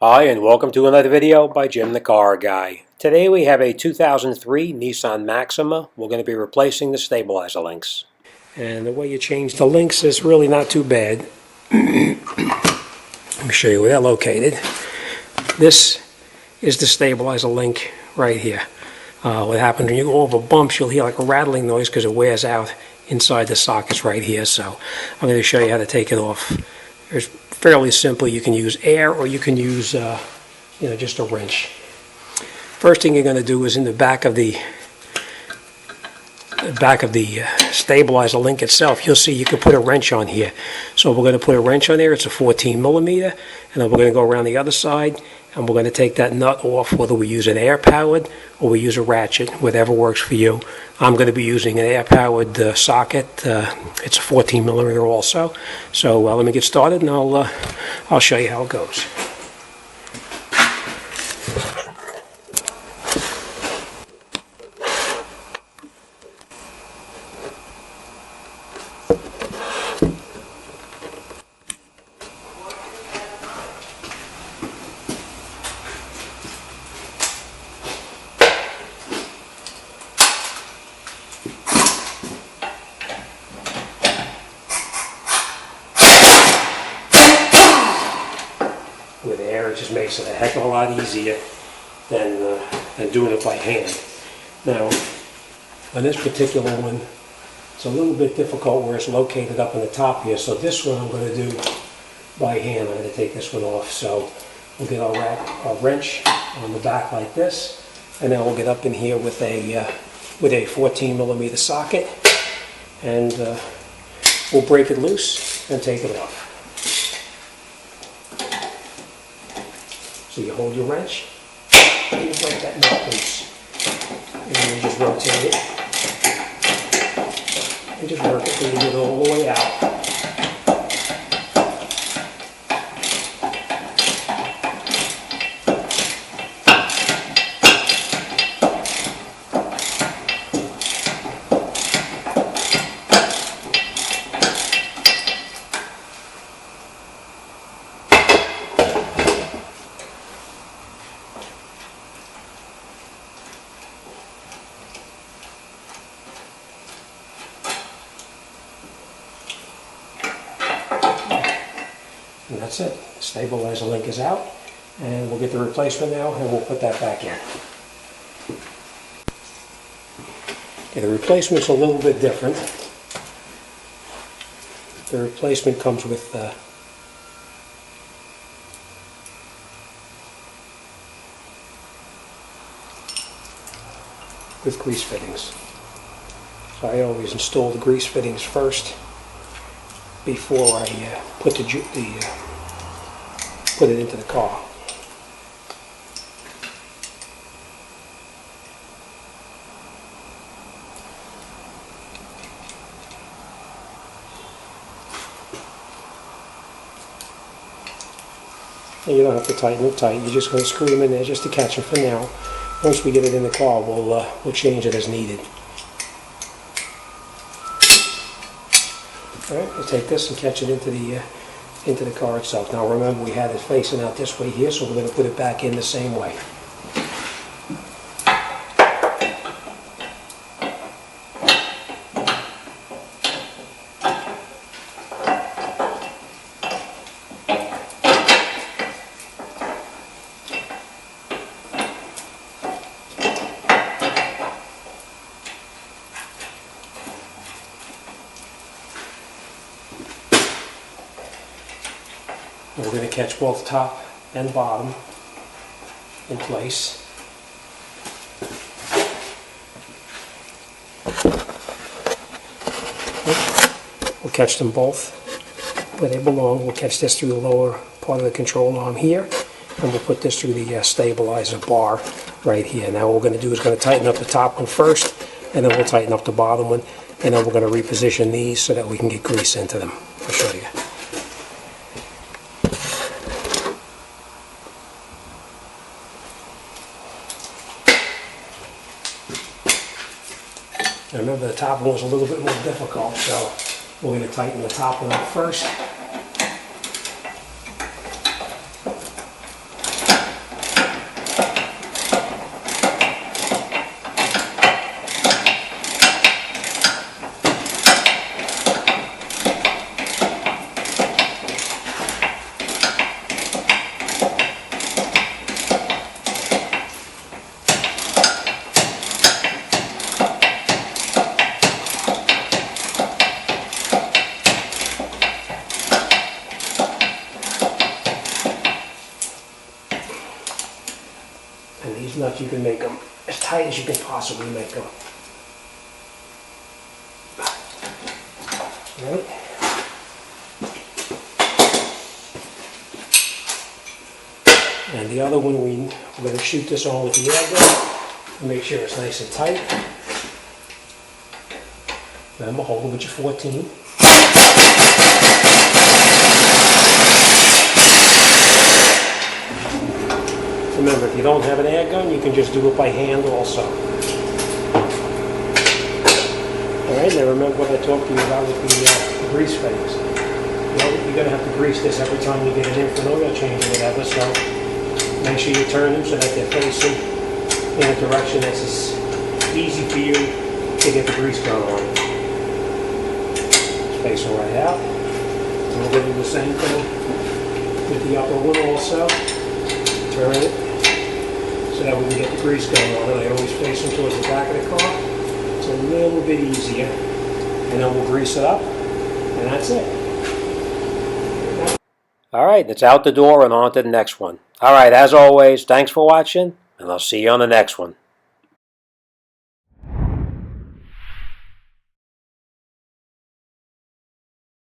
Hi, and welcome to another video by Jim the Car Guy. Today we have a 2003 Nissan Maxima. We're going to be replacing the stabilizer links. And the way you change the links is really not too bad. Let me show you where they're located. This is the stabilizer link right here. What happens when you go over bumps, you'll hear like a rattling noise because it wears out inside the sockets right here. So I'm going to show you how to take it off. It's fairly simple. You can use air or you can use just a wrench. First thing you're going to do is in the back of the stabilizer link itself, you'll see you can put a wrench on here. So we're going to put a wrench on there. It's a 14 millimeter, and then we're going to go around the other side and we're going to take that nut off, whether we use an air powered or we use a ratchet, whatever works for you. I'm going to be using an air powered socket. It's a 14 millimeter also. So let me get started and I'll show you how it goes. With air, it just makes it a heck of a lot easier than doing it by hand. Now, on this particular one, it's a little bit difficult where it's located up on the top here. So this one I'm going to do by hand. I'm going to take this one off. So we'll get our wrench on the back like this, and then we'll get up in here with a 14 millimeter socket, and we'll break it loose and take it off. So you hold your wrench, and you break that nut loose, and then you just rotate it, and just work it till you get it all the way out. And that's it. The stabilizer link is out, and we'll get the replacement now, and we'll put that back in. Okay, the replacement's a little bit different. The replacement comes with grease fittings. So I always install the grease fittings first before I put it into the car. And you don't have to tighten them tight. You're just going to screw them in there just to catch them for now. Once we get it in the car, we'll change it as needed. All right, we'll take this and catch it into the car itself. Now remember, we had it facing out this way here, so we're going to put it back in the same way. And we're going to catch both top and bottom in place. We'll catch them both where they belong. We'll catch this through the lower part of the control arm here, and we'll put this through the stabilizer bar right here. Now what we're going to do is going to tighten up the top one first, and then we'll tighten up the bottom one, and then we're going to reposition these so that we can get grease into them. I'll show you. Now remember, the top one was a little bit more difficult, so we're going to tighten the top one up first. And these nuts, you can make them as tight as you can possibly make them. All right. And the other one, we're going to shoot this on with the air gun to make sure it's nice and tight. Remember, hold it with your 14. Remember, if you don't have an air gun, you can just do it by hand also. Alright, now remember what I talked to you about with the grease phase. You're going to have to grease this every time you get an infant oil change or whatever, so make sure you turn them so that they're facing in a direction that's as easy for you to get the grease gun on. Space them right out. And we're going to do the same thing with the upper one also. Turn it so that we can get the grease gun on it. I always face them towards the back of the car. It's a little bit easier. And then we'll grease it up, and that's it. Alright, it's out the door and on to the next one. Alright, as always, thanks for watching, and I'll see you on the next one.